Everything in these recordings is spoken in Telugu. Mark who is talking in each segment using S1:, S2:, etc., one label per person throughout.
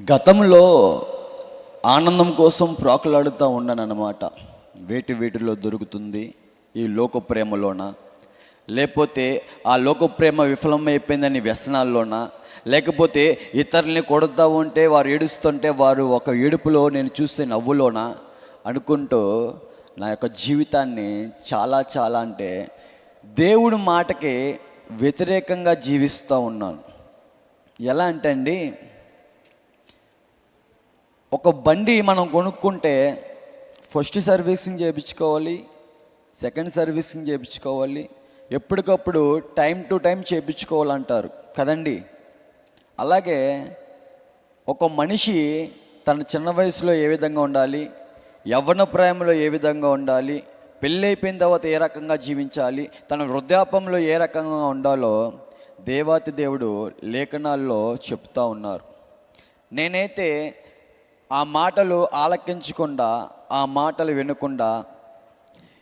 S1: గతంలో ఆనందం కోసం ప్రాకులాడుతూ ఉన్నానన్నమాట. వేటిలో దొరుకుతుంది, ఈ లోక ప్రేమలోన, లేకపోతే ఆ లోక ప్రేమ విఫలమైపోయిందని వ్యసనాల్లోన, లేకపోతే ఇతరుల్ని కొడుతూ ఉంటే వారు ఏడుస్తుంటే వారు ఒక ఏడుపులో నేను చూసే నవ్వులోన అనుకుంటూ నా యొక్క జీవితాన్ని చాలా అంటే దేవుడి మాటకి వ్యతిరేకంగా జీవిస్తూ ఉన్నాను. ఎలా అంటే అండి, ఒక బండి మనం కొనుక్కుంటే ఫస్ట్ సర్వీసింగ్ చేయించుకోవాలి, సెకండ్ సర్వీసింగ్ చేయించుకోవాలి, ఎప్పటికప్పుడు టైం టు టైం చేయించుకోవాలంటారు కదండి. అలాగే ఒక మనిషి తన చిన్న వయసులో ఏ విధంగా ఉండాలి, యవ్వన ప్రాయంలో ఏ విధంగా ఉండాలి, పెళ్ళి అయిపోయిన తర్వాత ఏ రకంగా జీవించాలి, తన వృద్ధాపంలో ఏ రకంగా ఉండాలో దేవాతి దేవుడు లేఖనాల్లో చెప్తా ఉన్నారు. నేనైతే ఆ మాటలు ఆలకించకుండా, ఆ మాటలు వినకుండా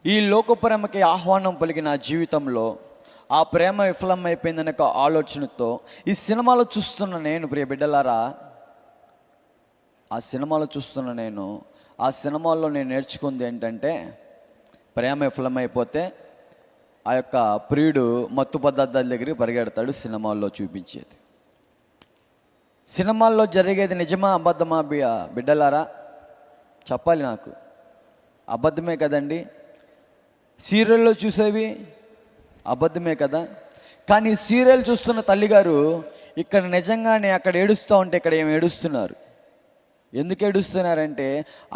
S1: ఈ లోక ప్రేమకి ఆహ్వానం పలికిన జీవితంలో ఆ ప్రేమ విఫలమైపోయిందనే ఒక ఆలోచనతో ఈ సినిమాలో చూస్తున్న నేను, ప్రియ బిడ్డలారా, ఆ సినిమాలో నేను నేర్చుకుంది ఏంటంటే, ప్రేమ విఫలమైపోతే ఆ యొక్క ప్రియుడు మత్తు పదార్థాల దగ్గరికి పరిగెడతాడు. సినిమాల్లో చూపించేది, సినిమాల్లో జరిగేది నిజమా అబద్ధమా బిడ్డలారా? చెప్పాలి. నాకు అబద్ధమే కదండి. సీరియల్లో చూసేవి అబద్ధమే కదా. కానీ సీరియల్ చూస్తున్న తల్లిగారు ఇక్కడ నిజంగానే అక్కడ ఏడుస్తూ ఉంటే ఇక్కడ ఏమి ఏడుస్తున్నారు? ఎందుకు ఏడుస్తున్నారంటే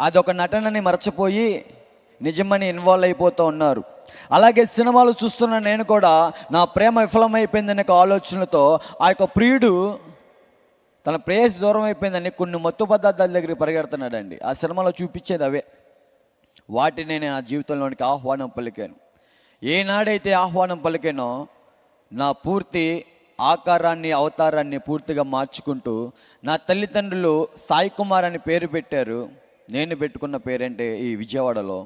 S1: అదొక నటనని మర్చిపోయి నిజమని ఇన్వాల్వ్ అయిపోతూ ఉన్నారు. అలాగే సినిమాలు చూస్తున్న నేను కూడా నా ప్రేమ విఫలమైపోయిందనే ఆలోచనలతో ఆ యొక్క ప్రియుడు తన ప్రేయస్ దూరం అయిపోయిందని కొన్ని మత్తు పదార్థాల దగ్గరికి పరిగెడుతున్నాడండి. ఆ సినిమాలో చూపించేది అవే. వాటిని నేను నా జీవితంలోనికి ఆహ్వానం పలికాను. ఏనాడైతే ఆహ్వానం పలికానో నా పూర్తి ఆకారాన్ని, అవతారాన్ని పూర్తిగా మార్చుకుంటూ, నా తల్లిదండ్రులు సాయి కుమార్ అని పేరు పెట్టారు. నేను పెట్టుకున్న పేరంటే ఈ విజయవాడలో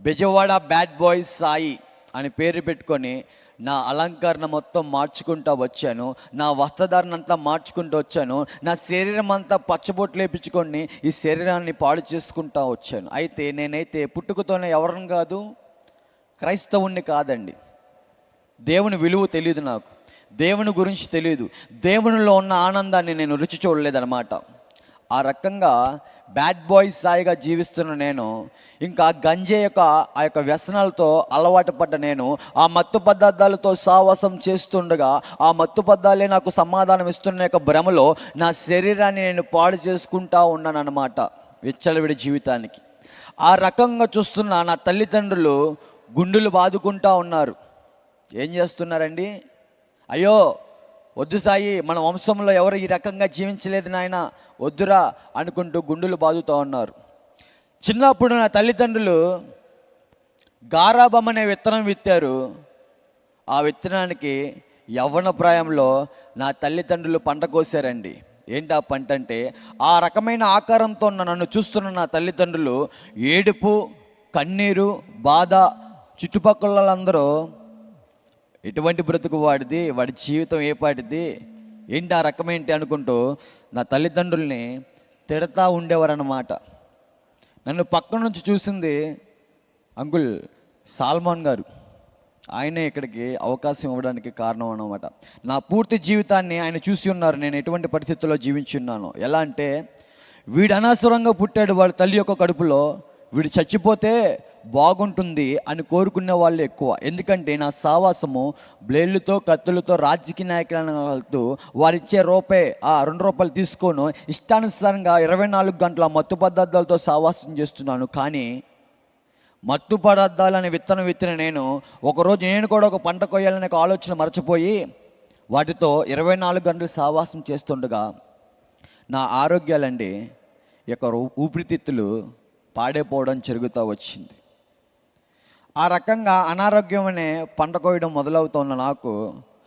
S1: బెజవాడ బ్యాడ్ బాయ్ సాయి అని పేరు పెట్టుకొని నా అలంకరణ మొత్తం మార్చుకుంటూ వచ్చాను. నా వస్త్రధారణ అంతా మార్చుకుంటూ వచ్చాను. నా శరీరం అంతా పచ్చబొట్లు వేయించుకొని ఈ శరీరాన్ని పాడు చేసుకుంటూ వచ్చాను. అయితే నేనైతే పుట్టుకతోనే ఎవరిని కాదు, క్రైస్తవుణ్ణి కాదండి. దేవుని విలువ తెలియదు నాకు, దేవుని గురించి తెలియదు, దేవునిలో ఉన్న ఆనందాన్ని నేను రుచి చూడలేదన్నమాట. ఆ రకంగా బ్యాడ్ బాయ్ సాయిగా జీవిస్తున్న నేను, ఇంకా గంజే ఆ యొక్క వ్యసనాలతో అలవాటు పడ్డ నేను, ఆ మత్తు పదార్థాలతో సావాసం చేస్తుండగా ఆ మత్తు పదార్థాలే నాకు సమాధానం ఇస్తున్న యొక్క భ్రమలో నా శరీరాన్ని నేను పాడు చేసుకుంటా ఉన్నాను అన్నమాట, విచ్చలవిడి జీవితానికి. ఆ రకంగా చూస్తున్న నా తల్లిదండ్రులు గుండెలు బాదుకుంటా ఉన్నారు. ఏం చేస్తున్నారండి? అయ్యో వద్దు సాయి, మన వంశంలో ఎవరు ఈ రకంగా జీవించలేదు నాయన, వద్దురా అనుకుంటూ గుండెలు బాదుతూ ఉన్నారు. చిన్నప్పుడు నా తల్లిదండ్రులు గారాబం అనే విత్తనం విత్తారు. ఆ విత్తనానికి యవ్వన ప్రాయంలో నా తల్లిదండ్రులు పంట కోసారండి. ఏంటి ఆ పంట అంటే, ఆ రకమైన ఆకారంతో నన్ను చూస్తున్న నా తల్లిదండ్రులు ఏడుపు, కన్నీరు, బాధ, చుట్టుపక్కల వాళ్ళందరూ ఎటువంటి బ్రతుకు వాడిది, వాడి జీవితం ఏ పాటిది, ఏంటి ఆ రకమేంటి అనుకుంటూ నా తల్లిదండ్రుల్ని తిడతా ఉండేవారన్నమాట. నన్ను పక్క నుంచి చూసింది అంకుల్ సాల్మాన్ గారు. ఆయనే ఇక్కడికి అవకాశం ఇవ్వడానికి కారణం అన్నమాట. నా పూర్తి జీవితాన్ని ఆయన చూసి ఉన్నారు, నేను ఎటువంటి పరిస్థితుల్లో జీవించి ఉన్నాను. ఎలా అంటే, వీడు అనవసరంగా పుట్టాడు వాడి తల్లి యొక్క కడుపులో, వీడు చచ్చిపోతే బాగుంటుంది అని కోరుకునే వాళ్ళు ఎక్కువ. ఎందుకంటే నా సావాసము బ్లేడ్లతో, కత్తులతో, రాజకీయ నాయకులతో వారిచ్చే రూపాయి, ఆ 2 రూపాయలు తీసుకోను ఇష్టానుసారంగా 24 గంటల మత్తు పదార్థాలతో సావాసం చేస్తున్నాను. కానీ మత్తు పదార్థాలని విత్తనం విత్తిన నేను, ఒకరోజు నేను కూడా ఒక పంట కొయ్యాలనే ఆలోచన మర్చిపోయి వాటితో 24 గంటలు సావాసం చేస్తుండగా నా ఆరోగ్యాలండి, యొక్క ఊపిరితిత్తులు పాడైపోవడం జరుగుతూ వచ్చింది. ఆ రకంగా అనారోగ్యం అనే పంట కోయడం మొదలవుతున్న నాకు,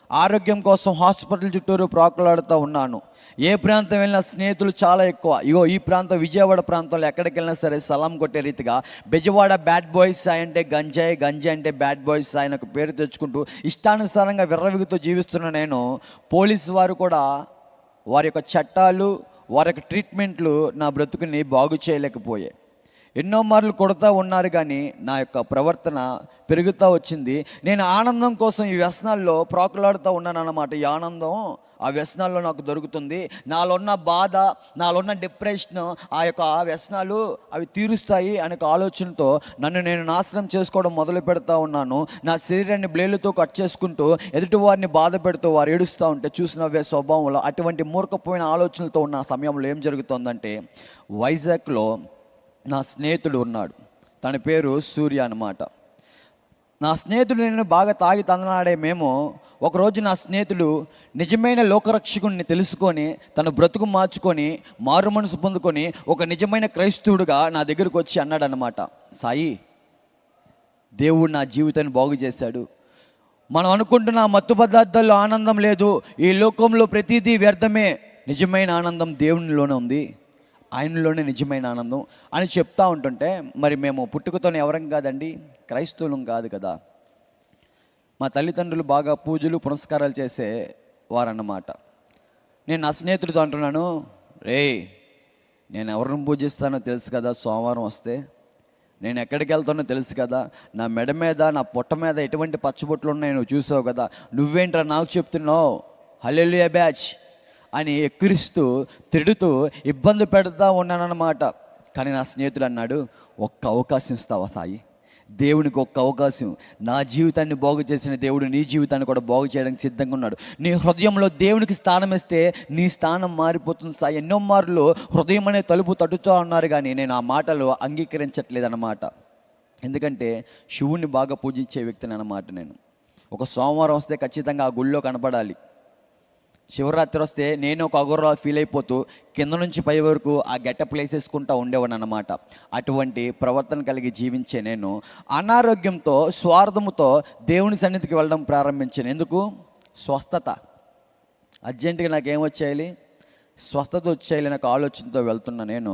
S1: ఆరోగ్యం కోసం హాస్పిటల్ చుట్టూరు ప్రాకులాడుతూ ఉన్నాను. ఏ ప్రాంతం వెళ్ళినా స్నేహితులు చాలా ఎక్కువ. ఇగో ఈ ప్రాంతం విజయవాడ ప్రాంతంలో ఎక్కడికి వెళ్ళినా సరే సలాం కొట్టే రీతిగా బెజవాడ బ్యాడ్ బాయ్స్ సాయి అంటే గంజాయి, గంజాయి అంటే బ్యాడ్ బాయ్స్ సాయి అని ఒక పేరు తెచ్చుకుంటూ ఇష్టానుసారంగా విర్రవిగుతూ జీవిస్తున్న నేను, పోలీసు వారు కూడా వారి యొక్క చట్టాలు, వారి యొక్క ట్రీట్మెంట్లు నా బ్రతుకుని బాగు చేయలేకపోయాయి. ఎన్నో మార్లు కొడతా ఉన్నారు కానీ నా యొక్క ప్రవర్తన పెరుగుతూ వచ్చింది. నేను ఆనందం కోసం ఈ వ్యసనాల్లో ప్రాకులాడుతూ ఉన్నాను అన్నమాట. ఈ ఆనందం ఆ వ్యసనాల్లో నాకు దొరుకుతుంది. నాలో ఉన్న బాధ, నాలో ఉన్న డిప్రెషన్, ఆ యొక్క వ్యసనాలు అవి తీరుస్తాయి అనే ఆలోచనతో నన్ను నేను నాశనం చేసుకోవడం మొదలు పెడతా ఉన్నాను. నా శరీరాన్ని బ్లేడ్లతో కట్ చేసుకుంటూ ఎదుటి వారిని బాధ పెడుతూ వారు ఏడుస్తూ ఉంటే చూసిన స్వభావంలో అటువంటి మూర్ఖపోయిన ఆలోచనలతో ఉన్న సమయంలో ఏం జరుగుతుందంటే, వైజాగ్లో నా స్నేహితుడు ఉన్నాడు. తన పేరు సూర్య అన్నమాట. నా స్నేహితుడు నేను బాగా తాగి తందనాడే మేము ఒకరోజు నా స్నేహితుడు నిజమైన లోకరక్షకుడిని తెలుసుకొని తన బ్రతుకు మార్చుకొని మారు మనసు పొందుకొని ఒక నిజమైన క్రైస్తవుడుగా నా దగ్గరకు వచ్చి అన్నాడనమాట, సాయి, దేవుడు నా జీవితాన్ని బాగు చేశాడు. మనం అనుకుంటున్న మత్తు పదార్థాల్లో ఆనందం లేదు, ఈ లోకంలో ప్రతిదీ వ్యర్థమే, నిజమైన ఆనందం దేవునిలోనే ఉంది, ఆయనలోనే నిజమైన ఆనందం అని చెప్తా ఉంటుంటే, మరి మేము పుట్టుకతోనే ఎవరం కాదండి, క్రైస్తవులం కాదు కదా. మా తల్లిదండ్రులు బాగా పూజలు పునస్కారాలు చేసే వారన్నమాట. నేను నా స్నేహితుడితో అంటున్నాను, రేయ్, నేను ఎవరిని పూజిస్తానో తెలుసు కదా, సోమవారం వస్తే నేను ఎక్కడికి వెళ్తానో తెలుసు కదా, నా మెడ మీద నా పొట్ట మీద ఎటువంటి పచ్చబొట్లు ఉన్నాయో నువ్వు చూసావు కదా, నువ్వేంట్రా నాకు చెప్తున్నావు, హల్లెలూయా బ్యాచ్ అని ఎక్కిరిస్తూ తిడుతూ ఇబ్బంది పెడతా ఉన్నానన్నమాట. కానీ నా స్నేహితుడు అన్నాడు, ఒక్క అవకాశం ఇస్తావా సాయి, దేవునికి ఒక్క అవకాశం, నా జీవితాన్ని బాగు చేసిన దేవుడు నీ జీవితాన్ని కూడా బాగు చేయడానికి సిద్ధంగా ఉన్నాడు. నీ హృదయంలో దేవునికి స్థానం ఇస్తే నీ స్థానం మారిపోతుంది సాయి. ఎన్నో మార్లు హృదయం అనే తలుపు తట్టుతూ ఉన్నారు కానీ నేను ఆ మాటలు అంగీకరించట్లేదు అన్నమాట. ఎందుకంటే శివుణ్ణి బాగా పూజించే వ్యక్తిని అన్నమాట. నేను ఒక సోమవారం వస్తే ఖచ్చితంగా ఆ గుళ్ళో కనపడాలి. శివరాత్రి వస్తే నేను ఒక అఘోరా ఫీల్ అయిపోతూ కింద నుంచి పై వరకు ఆ గెటప్ వేసేసుకుంటూ ఉండేవాడు అన్నమాట. అటువంటి ప్రవర్తన కలిగి జీవించే నేను అనారోగ్యంతో స్వార్థముతో దేవుని సన్నిధికి వెళ్ళడం ప్రారంభించాను. ఎందుకు? స్వస్థత. అర్జెంటుగా నాకేమొచ్చేయాలి, స్వస్థత వచ్చేయాలి నాకు ఆలోచనతో వెళ్తున్నా. నేను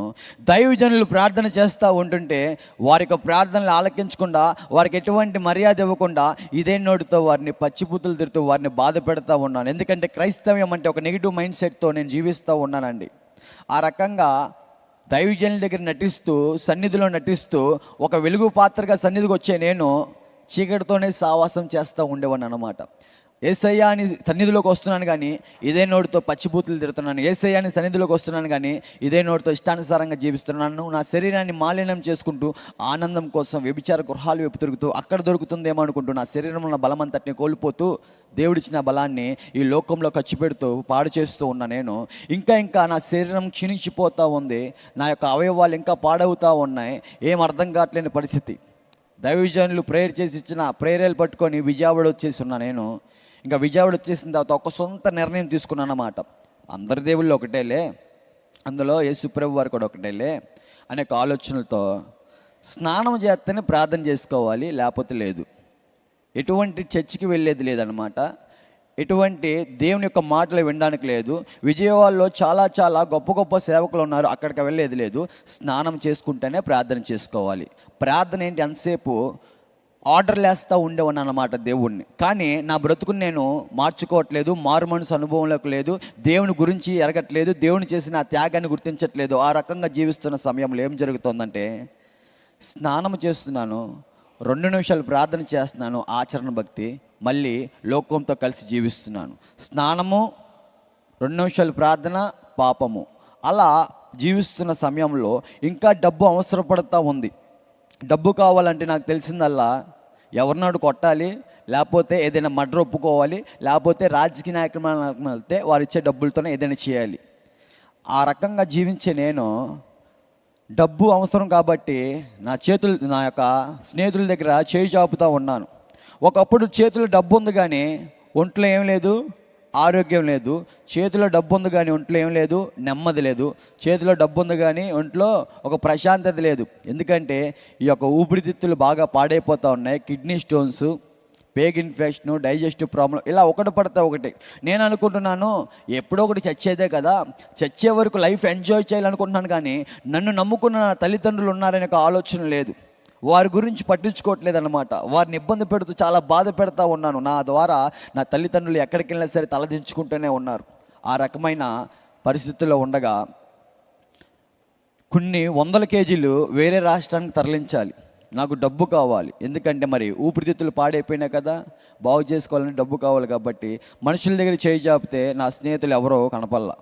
S1: దైవజనులు ప్రార్థన చేస్తూ ఉంటుంటే వారి యొక్క ప్రార్థనలు ఆలకించకుండా, వారికి ఎటువంటి మర్యాద ఇవ్వకుండా ఇదే నోటితో వారిని పచ్చిబూతులు తిడుతూ వారిని బాధ పెడతా ఉన్నాను. ఎందుకంటే క్రైస్తవ్యం అంటే ఒక నెగిటివ్ మైండ్ సెట్తో నేను జీవిస్తూ ఉన్నానండి. ఆ రకంగా దైవజనుల దగ్గర నటిస్తూ, సన్నిధిలో నటిస్తూ, ఒక వెలుగు పాత్రగా సన్నిధికి వచ్చే నేను చీకటితోనే సావాసం చేస్తూ ఉండేవాడిని అన్నమాట. యేసయ్య అని సన్నిధిలోకి వస్తున్నాను కానీ ఇదే నోటితో పచ్చిబూతులు తిడుతున్నాను. యేసయ్య అని సన్నిధిలోకి వస్తున్నాను కానీ ఇదే నోటితో ఇష్టానుసారంగా జీవిస్తున్నాను. నా శరీరాన్ని మాలిన్యం చేసుకుంటూ ఆనందం కోసం వ్యభిచార గృహాలు వైపు తిరుగుతూ అక్కడ దొరుకుతుందేమో అనుకుంటూ నా శరీరంలో ఉన్న బలమంతటిని కోల్పోతూ దేవుడిచ్చిన బలాన్ని ఈ లోకంలో ఖర్చు పెడుతూ పాడు చేస్తూ ఉన్న నేను ఇంకా నా శరీరం క్షీణించిపోతూ ఉంది. నా యొక్క అవయవాలు ఇంకా పాడవుతూ ఉన్నాయి. ఏం అర్థం కావట్లేని పరిస్థితి. దైవజనులు ప్రేయర్ చేసి ఇచ్చిన ప్రేయర్లు పట్టుకొని విజయవాడ వచ్చేసి ఉన్నా నేను. ఇంకా విజయవాడ వచ్చేసిన తర్వాత ఒక సొంత నిర్ణయం తీసుకున్నాను అన్నమాట. అందరి దేవుళ్ళు ఒకటేలే, అందులో యేసుప్రభు వారు కూడా ఒకటేలే అనే ఆలోచనలతో స్నానం చేస్తేనే ప్రార్థన చేసుకోవాలి, లేకపోతే లేదు. ఎటువంటి చర్చికి వెళ్ళేది లేదనమాట. ఎటువంటి దేవుని యొక్క మాటలు వినడానికి లేదు. విజయవాడలో చాలా గొప్ప గొప్ప సేవకులు ఉన్నారు, అక్కడికి వెళ్ళేది లేదు. స్నానం చేసుకుంటేనే ప్రార్థన చేసుకోవాలి. ప్రార్థన ఏంటి, అంతసేపు ఆర్డర్లు వేస్తూ ఉండేవాడిని అన్నమాట దేవుణ్ణి. కానీ నా బ్రతుకుని నేను మార్చుకోవట్లేదు, మారు మనసు అనుభవంలోకి లేదు, దేవుని గురించి ఎరగట్లేదు, దేవుని చేసిన ఆ త్యాగాన్ని గుర్తించట్లేదు. ఆ రకంగా జీవిస్తున్న సమయంలో ఏం జరుగుతుందంటే, స్నానం చేస్తున్నాను, 2 నిమిషాలు ప్రార్థన చేస్తున్నాను, ఆచరణ భక్తి, మళ్ళీ లోకంతో కలిసి జీవిస్తున్నాను. స్నానము, 2 నిమిషాలు ప్రార్థన, పాపము. అలా జీవిస్తున్న సమయంలో ఇంకా డబ్బు అవసరపడుతూ ఉంది. డబ్బు కావాలంటే నాకు తెలిసిందల్లా ఎవరినాడు కొట్టాలి, లేకపోతే ఏదైనా మర్డర్ ఒప్పుకోవాలి, లేకపోతే రాజకీయ నాయకులు వెళ్తే వారు ఇచ్చే డబ్బులతోనే ఏదైనా చేయాలి. ఆ రకంగా జీవించే నేను డబ్బు అవసరం కాబట్టి నా యొక్క స్నేహితుల దగ్గర చేయి చాపుతూ ఉన్నాను. ఒకప్పుడు చేతుల్లో డబ్బు ఉంది కానీ ఒంట్లో ఏం లేదు, ఆరోగ్యం లేదు. చేతిలో డబ్బు ఉంది కానీ ఒంట్లో ఏం లేదు, నెమ్మది లేదు. చేతిలో డబ్బు ఉంది కానీ ఒంట్లో ఒక ప్రశాంతత లేదు. ఎందుకంటే ఈ యొక్క ఊపిరితిత్తులు బాగా పాడైపోతూ ఉన్నాయి. కిడ్నీ స్టోన్స్, పేగ్ ఇన్ఫెక్షన్, డైజెస్టివ్ ప్రాబ్లం, ఇలా ఒకటి పడితే ఒకటి. నేను అనుకుంటున్నాను ఎప్పుడో ఒకటి చచ్చేదే కదా, చచ్చే వరకు లైఫ్ ఎంజాయ్ చేయాలనుకుంటున్నాను కానీ నన్ను నమ్ముకున్న నా తల్లిదండ్రులు ఉన్నారనే ఒక ఆలోచన లేదు. వారి గురించి పట్టించుకోవట్లేదు అన్నమాట. వారిని ఇబ్బంది పెడుతూ చాలా బాధ పెడతా ఉన్నాను. నా ద్వారా నా తల్లిదండ్రులు ఎక్కడికి వెళ్ళినా సరే తలదించుకుంటూనే ఉన్నారు. ఆ రకమైన పరిస్థితుల్లో ఉండగా కొన్ని వందల కేజీలు వేరే రాష్ట్రానికి తరలించాలి, నాకు డబ్బు కావాలి. ఎందుకంటే మరి ఊపిరితిత్తులు పాడైపోయినాయి కదా, బాగు చేసుకోవాలని డబ్బు కావాలి. కాబట్టి మనుషుల దగ్గర చేయి చాపితే నా స్నేహితులు ఎవరో కనపల్లా.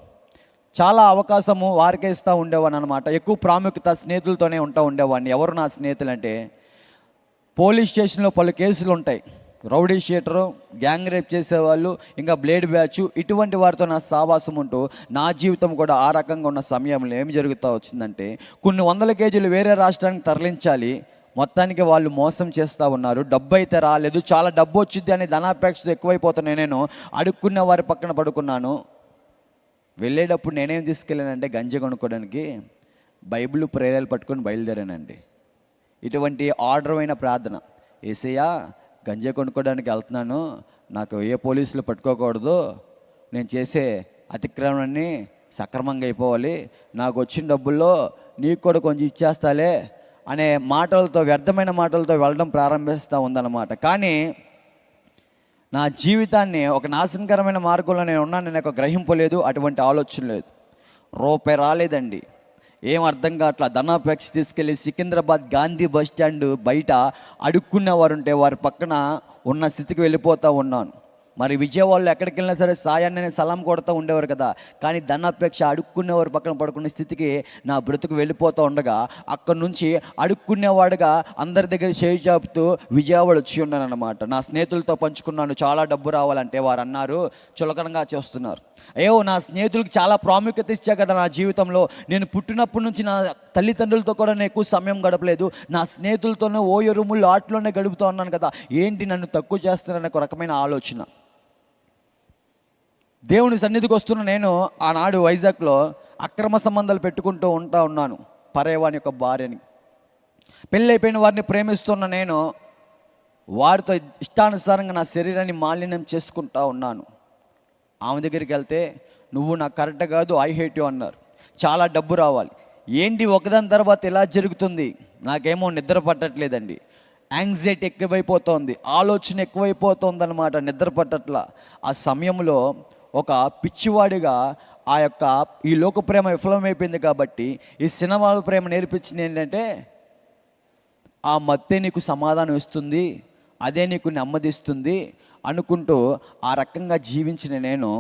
S1: చాలా అవకాశము వారికే ఇస్తూ ఉండేవాడిని అనమాట. ఎక్కువ ప్రాముఖ్యత స్నేహితులతోనే ఉండేవాడిని. ఎవరు నా స్నేహితులు అంటే, పోలీస్ స్టేషన్లో పలు కేసులు ఉంటాయి, రౌడీ షీటరు, గ్యాంగ్ రేప్ చేసేవాళ్ళు, ఇంకా బ్లేడ్ బ్యాచ్, ఇటువంటి వారితో నా సావాసం ఉంటూ నా జీవితం కూడా ఆ రకంగా ఉన్న సమయంలో ఏమి జరుగుతూ వచ్చిందంటే, కొన్ని వందల కేజీలు వేరే రాష్ట్రానికి తరలించాలి, మొత్తానికి వాళ్ళు మోసం చేస్తూ ఉన్నారు. డబ్బు అయితే రాలేదు, చాలా డబ్బు వచ్చింది అని ధనాపేక్షతో ఎక్కువైపోతున్నాయి. నేను అడుక్కున్న వారి పక్కన పడుకున్నాను. వెళ్ళేటప్పుడు నేనేం తీసుకెళ్ళానంటే, గంజి కొనుక్కోవడానికి బైబిల్ ప్రేరాలు పట్టుకొని బయలుదేరానండి. ఇటువంటి ఆర్డర్ అయిన ప్రార్థన, యేసయ్యా గంజా కొనుక్కోవడానికి వెళ్తున్నాను, నాకు ఏ పోలీసులు పట్టుకోకూడదు, నేను చేసే అతిక్రమణాన్ని సక్రమంగా అయిపోవాలి, నాకు వచ్చిన డబ్బుల్లో నీకు కూడా కొంచెం ఇచ్చేస్తాలే అనే మాటలతో, వ్యర్థమైన మాటలతో వెళ్ళడం ప్రారంభిస్తూ ఉందన్నమాట. కానీ నా జీవితాన్ని ఒక నాశనకరమైన మార్గంలో నేను ఉన్నాను, నేను ఒక గ్రహింపు లేదు, అటువంటి ఆలోచన లేదు. రూపాయి రాలేదండి, ఏం అర్థం కావట్లా. ధనాపేక్ష తీసుకెళ్ళి సికింద్రాబాద్ గాంధీ బస్ స్టాండ్ బయట అడుక్కునేవారు ఉంటే వారి పక్కన ఉన్న స్థితికి వెళ్ళిపోతూ ఉన్నాను. మరి విజయవాడలో ఎక్కడికి వెళ్ళినా సరే సాయాన్ని సలాం కొడుతూ ఉండేవారు కదా, కానీ ధనాపేక్ష అడుక్కునేవారు పక్కన పడుకునే స్థితికి నా బ్రతుకు వెళ్ళిపోతూ ఉండగా, అక్కడి నుంచి అడుక్కునేవాడుగా అందరి దగ్గర చేయి చాపుతూ విజయవాడ వచ్చి ఉన్నాను అనమాట. నా స్నేహితులతో పంచుకున్నాను, చాలా డబ్బు రావాలంటే వారు అన్నారు, చులకనగా చేస్తున్నారు. అయ్యో, నా స్నేహితులకి చాలా ప్రాముఖ్యత ఇచ్చా కదా నా జీవితంలో. నేను పుట్టినప్పటి నుంచి నా తల్లిదండ్రులతో కూడా నేను ఎక్కువ సమయం గడపలేదు, నా స్నేహితులతోనే ఓయో రూముల్లో ఆటలోనే గడుపుతూ ఉన్నాను కదా, ఏంటి నన్ను తక్కువ చేస్తున్నారనే ఒక రకమైన ఆలోచన. దేవుని సన్నిధికి వస్తున్న నేను ఆనాడు వైజాగ్లో అక్రమ సంబంధాలు పెట్టుకుంటూ ఉన్నాను, పరేవాని యొక్క భార్యని. పెళ్ళైపోయిన వారిని ప్రేమిస్తున్న నేను వారితో ఇష్టానుసారంగా నా శరీరాన్ని మాలిన్యం చేసుకుంటూ ఉన్నాను. ఆమె దగ్గరికి వెళ్తే, నువ్వు నాకు కరెక్ట్ కాదు, ఐ హేట్ యు అన్నారు. చాలా డబ్బు రావాలి, ఏంటి ఒకదాని తర్వాత ఎలా జరుగుతుంది, నాకేమో నిద్ర పట్టట్లేదండి, యాంగ్జైటీ ఎక్కువైపోతుంది, ఆలోచన ఎక్కువైపోతుంది అనమాట, నిద్ర పట్టట్లా. ఆ సమయంలో ఒక పిచ్చివాడిగా ఈ లోక ప్రేమ విఫలమైపోయింది కాబట్టి ఈ సినిమాల ప్రేమ నేర్పించింది ఏంటంటే, ఆ మత్తే నీకు సమాధానం ఇస్తుంది, అదే నీకు నెమ్మదిస్తుంది అనుకుంటూ ఆ రకంగా జీవించిన నేను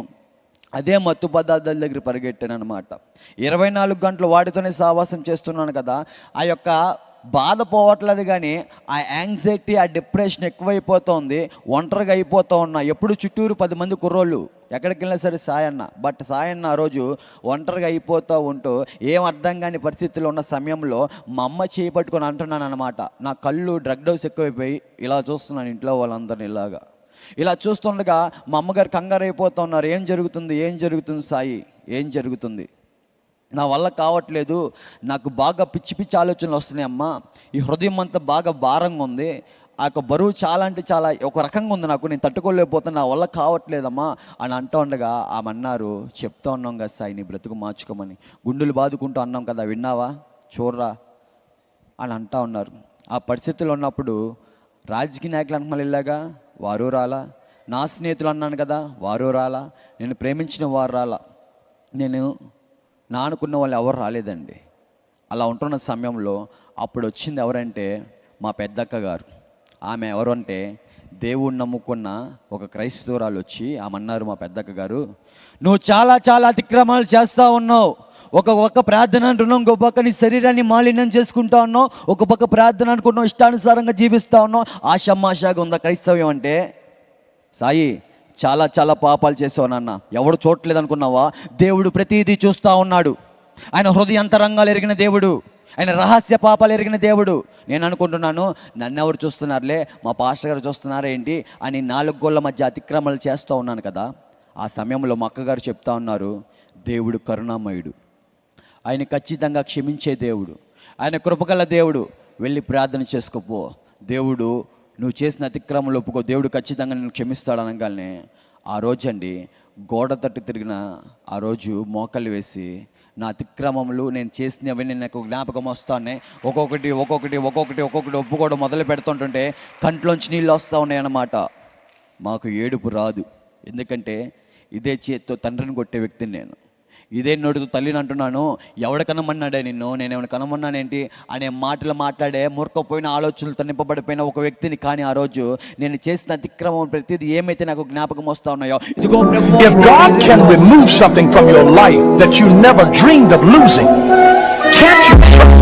S1: అదే మత్తు పదార్థాల దగ్గర పరిగెట్టాను అనమాట. 24 గంటలు వాటితోనే సావాసం చేస్తున్నాను కదా, ఆ యొక్క బాధ పోవట్లేదు, కానీ ఆ యాంగ్జైటీ, ఆ డిప్రెషన్ ఎక్కువైపోతుంది, ఒంటరిగా అయిపోతూ ఉన్నా. ఎప్పుడు చుట్టూరు 10 మంది కుర్రోళ్ళు, ఎక్కడికి వెళ్ళినా సరే సాయన్న. బట్ సాయన్న ఆ రోజు ఒంటరిగా అయిపోతూ ఉంటూ ఏం అర్థం కాని పరిస్థితుల్లో ఉన్న సమయంలో మా అమ్మ చేయి పట్టుకొని అంటున్నాను అనమాట. నా కళ్ళు డ్రగ్ డోస్ ఎక్కువైపోయి ఇలా చూస్తున్నాను ఇంట్లో వాళ్ళందరినీ. ఇలా చూస్తుండగా మా అమ్మగారు కంగారు అయిపోతూ ఉన్నారు, ఏం జరుగుతుంది సాయి, ఏం జరుగుతుంది, నా వల్ల కావట్లేదు, నాకు బాగా పిచ్చి పిచ్చి ఆలోచనలు వస్తున్నాయి అమ్మ, ఈ హృదయం అంతా బాగా భారంగా ఉంది, ఆ యొక్క బరువు చాలా అంటే చాలా ఒక రకంగా ఉంది, నాకు నేను తట్టుకోలేకపోతున్నా, నా వల్ల కావట్లేదమ్మా అని అంటూ ఉండగా ఆమె అన్నారు, చెప్తా ఉన్నాం కదా సాయి నీ బ్రతుకు మార్చుకోమని, గుండెలు బాదుకుంటూ అన్నాం కదా, విన్నావా చూడరా అని అంటూ ఉన్నారు. ఆ పరిస్థితుల్లో ఉన్నప్పుడు రాజకీయ నాయకులు అంటున్నారు ఇలాగా, వారు రాలా, నా స్నేహితులు అన్నాను కదా వారు రాలా, నేను ప్రేమించిన వారు రాలా, నేను నా అనుకున్న వాళ్ళు ఎవరు రాలేదండి. అలా ఉంటున్న సమయంలో అప్పుడు వచ్చింది ఎవరంటే మా పెద్దక్క గారు. ఆమె ఎవరు అంటే దేవుణ్ణి నమ్ముకున్న ఒక క్రైస్తవురాలు వచ్చి ఆమె అన్నారు, మా పెద్దక్క గారు, నువ్వు చాలా చాలా అతిక్రమాలు చేస్తూ ఉన్నావు, ఒక ప్రార్థన అంటున్నావు, ఇంకో పక్క నీ శరీరాన్ని మాలిన్యం చేసుకుంటా ఉన్నావు, ఒక పక్క ప్రార్థన అనుకుంటున్నావు, ఇష్టానుసారంగా జీవిస్తూ ఉన్నావు, ఆషామాషాగా ఉందా క్రైస్తవ్యం అంటే? సాయి చాలా చాలా పాపాలు చేసావు నాన్న, ఎవడు చూడట్లేదు అనుకున్నావా? దేవుడు ప్రతిదీ చూస్తూ ఉన్నాడు, ఆయన హృదయాంతరంగాలు ఎరిగిన దేవుడు, ఆయన రహస్య పాపాలు ఎరిగిన దేవుడు. నేను అనుకుంటున్నాను నన్ను ఎవరు చూస్తున్నారులే, మా పాస్టర్ గారు చూస్తున్నారా ఏంటి అని 4 గోళ్ళ మధ్య అతిక్రమణలు చేస్తూ ఉన్నాను కదా. ఆ సమయంలో మా అక్కగారు చెప్తా ఉన్నారు, దేవుడు కరుణామయుడు, ఆయన ఖచ్చితంగా క్షమించే దేవుడు, ఆయన కృపగల దేవుడు, వెళ్ళి ప్రార్థన చేసుకోపో, దేవుడు నువ్వు చేసిన అతిక్రమలు ఒప్పుకో, దేవుడు ఖచ్చితంగా నేను క్షమిస్తాడు అనగానే ఆ రోజు అండి గోడ తట్టు తిరిగిన ఆ రోజు మోకళ్ళు వేసి నా అతిక్రమములు నేను చేసినవన్నీ నాకు జ్ఞాపకం వస్తానే, ఒక్కొక్కటి ఒప్పుకోవడం మొదలు పెడుతుంటుంటే కంట్లోంచి నీళ్ళు వస్తూ ఉన్నాయి అన్నమాట. మాకు ఏడుపు రాదు, ఎందుకంటే ఇదే చేత్తో తండ్రిని కొట్టే వ్యక్తిని నేను, ఇదే నోటితో తల్లిని అంటున్నాను, ఎవడ కనమన్నాడే నిన్ను, నేనేమైనా కనమన్నానేంటి అనే మాటలు మాట్లాడే మూర్ఖపోయిన ఆలోచనలతో నింపబడిపోయిన ఒక వ్యక్తిని. కానీ ఆ రోజు నేను చేసిన అతిక్రమం ప్రతిదీ ఏమైతే నాకు జ్ఞాపకం వస్తా ఉన్నాయో, ఇదిగో
S2: If God can remove something from your life that you never dreamed of losing, can't you trust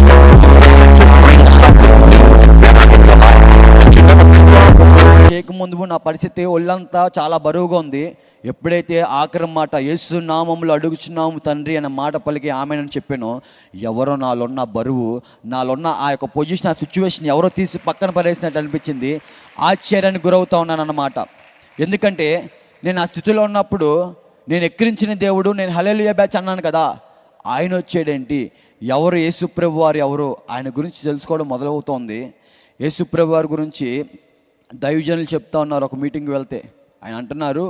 S2: to bring something new better in your life that you never dreamed of?
S1: చేయకముందు నా పరిస్థితి ఒళ్ళంతా చాలా బరువుగా ఉంది. ఎప్పుడైతే ఆఖరి మాట యేసు నామములో అడుగుచున్నాము తండ్రి అనే మాట పలికి ఆమెనని చెప్పానో, ఎవరో నాలో ఉన్న బరువు, నాలో ఉన్న ఆ యొక్క పొజిషన్, ఆ సిచ్యువేషన్ ఎవరో తీసి పక్కన పడేసినట్టు అనిపించింది. ఆశ్చర్యానికి గురవుతా ఉన్నాను అన్నమాట. ఎందుకంటే నేను ఆ స్థితిలో ఉన్నప్పుడు నేను ఎక్కిరించిన దేవుడు, నేను హల్లెలూయా బ్యాచ్ అన్నాను కదా, ఆయన వచ్చాడేంటి, ఎవరు యేసుప్రభు వారు ఎవరు, ఆయన గురించి తెలుసుకోవడం మొదలవుతోంది. యేసుప్రభు వారి గురించి దైవజనులు చెప్తా ఉన్నారు. ఒక మీటింగ్కి వెళ్తే ఆయన అంటున్నారు,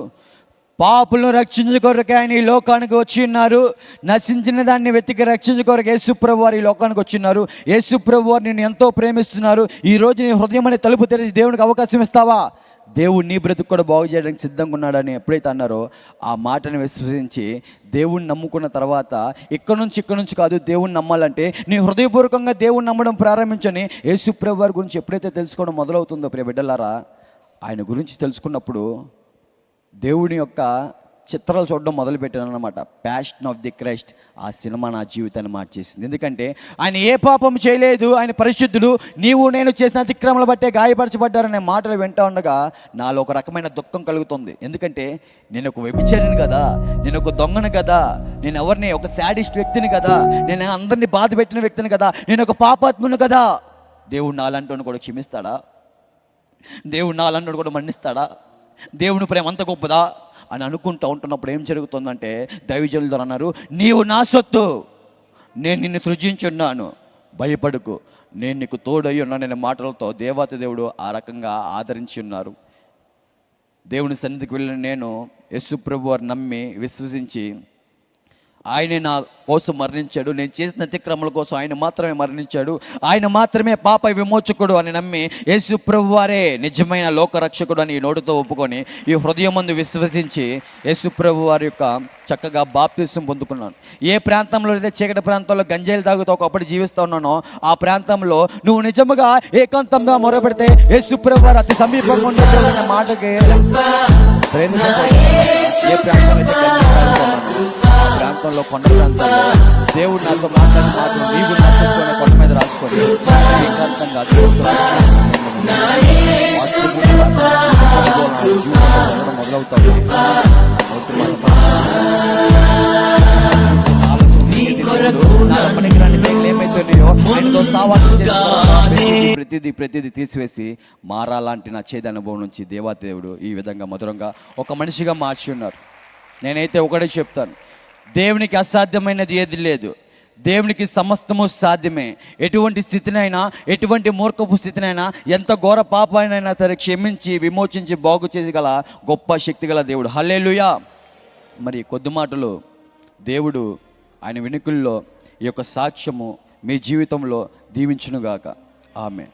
S1: పాపులను రక్షించు కొరకే ఆయన ఈ లోకానికి వచ్చి ఉన్నారు, నశించిన దాన్ని వెతికి రక్షించు కొరకు యేసుప్రభు వారు ఈ లోకానికి వచ్చి ఉన్నారు. యేసుప్రభు వారు నిన్ను ఎంతో ప్రేమిస్తున్నారు. ఈరోజు నీ హృదయం అనే తలుపు తెరిచి దేవునికి అవకాశం ఇస్తావా? దేవుడు నీ బ్రతుకు కూడా బాగు చేయడానికి సిద్ధంగా ఉన్నాడని ఎప్పుడైతే అన్నారో, ఆ మాటను విశ్వసించి దేవుణ్ణి నమ్ముకున్న తర్వాత ఇక్కడ నుంచి కాదు, దేవుణ్ణి నమ్మాలంటే నీ హృదయపూర్వకంగా దేవుణ్ణి నమ్మడం ప్రారంభించని యేసుప్రభు వారి గురించి ఎప్పుడైతే తెలుసుకోవడం మొదలవుతుందో ప్రియ బిడ్డలారా, ఆయన గురించి తెలుసుకున్నప్పుడు దేవుని యొక్క చిత్రాలు చూడడం మొదలుపెట్టాను అన్నమాట. ప్యాషన్ ఆఫ్ ది క్రైస్ట్ ఆ సినిమా నా జీవితాన్ని మార్చేసింది. ఎందుకంటే ఆయన ఏ పాపం చేయలేదు, ఆయన పరిశుద్ధుడు, నీవు నేను చేసిన అతిక్రమలు బట్టే గాయపరచబడ్డారనే మాటలు వింటా ఉండగా నాలో ఒక రకమైన దుఃఖం కలుగుతుంది. ఎందుకంటే నేను ఒక వ్యభిచారిని కదా, నేను ఒక దొంగను కదా, నేను ఎవరిని ఒక శాడిస్ట్ వ్యక్తిని కదా, నేను అందరినీ బాధ పెట్టిన వ్యక్తిని కదా, నేను ఒక పాపాత్ముని కదా. దేవుడు నాలంటోని కూడా క్షమిస్తాడా? దేవుడు నాలంటోని కూడా మన్నిస్తాడా? దేవుని ప్రేమ అంత గొప్పదా అని అనుకుంటూ ఉంటున్నప్పుడు ఏం జరుగుతుందంటే, దైవజనులు అన్నారు, నీవు నా సొత్తు, నేను నిన్ను సృజించున్నాను, భయపడుకు, నేను నీకు తోడై ఉన్నాను అనే మాటలతో దేవాతి దేవుడు ఆ రకంగా ఆదరించి ఉన్నారు. దేవుని సన్నిధికి వెళ్ళిన నేను యేసుప్రభు వారు నమ్మి విశ్వసించి, ఆయనే నా కోసం మరణించాడు, నేను చేసిన అతిక్రమల కోసం ఆయన మాత్రమే మరణించాడు, ఆయన మాత్రమే పాప విమోచకుడు అని నమ్మి యేసుప్రభు వారే నిజమైన లోకరక్షకుడు అని నోటితో ఒప్పుకొని ఈ హృదయం ముందు విశ్వసించి యేసుప్రభు వారి యొక్క చక్కగా బాప్తిసం పొందుకున్నాను. ఏ ప్రాంతంలో అయితే చీకటి ప్రాంతంలో గంజాయిలు తాగుతూ ఒకప్పుడు జీవిస్తూ ఉన్నానో, ఆ ప్రాంతంలో నువ్వు నిజముగా ఏకాంతంగా మొరపెడితే యేసుప్రభు వారు అతి సమీపంగా ఉండేటువంటి మాటకి ఏ ప్రాంతంలో కొండ ప్రాంతంలో దేవుడు నాతో మాట్లాడి మాత్రం నీవు నష్టం కొండ మీద రాసుకొని ఏకాంతంగా మొదలవుతాడు. ప్రతిదీ తీసివేసి మారాలాంటి నా చేదు అనుభవం నుంచి దేవాదేవుడు ఈ విధంగా మధురంగా ఒక మనిషిగా మార్చి ఉన్నారు. నేనైతే ఒకటే చెప్తాను, దేవునికి అసాధ్యమైనది ఏది లేదు, దేవునికి సమస్తము సాధ్యమే. ఎటువంటి స్థితినైనా, ఎటువంటి మూర్ఖపు స్థితినైనా, ఎంత ఘోర పాపానైనా సరే క్షమించి విమోచించి బాగు చేయగల గొప్ప శక్తి గల దేవుడు. హల్లెలూయా. మరి కొద్ది మాటలు దేవుడు ఆయన వెనుకల్లో ఈ యొక్క సాక్ష్యము మీ జీవితంలో దీవించునుగాక. ఆమేన్.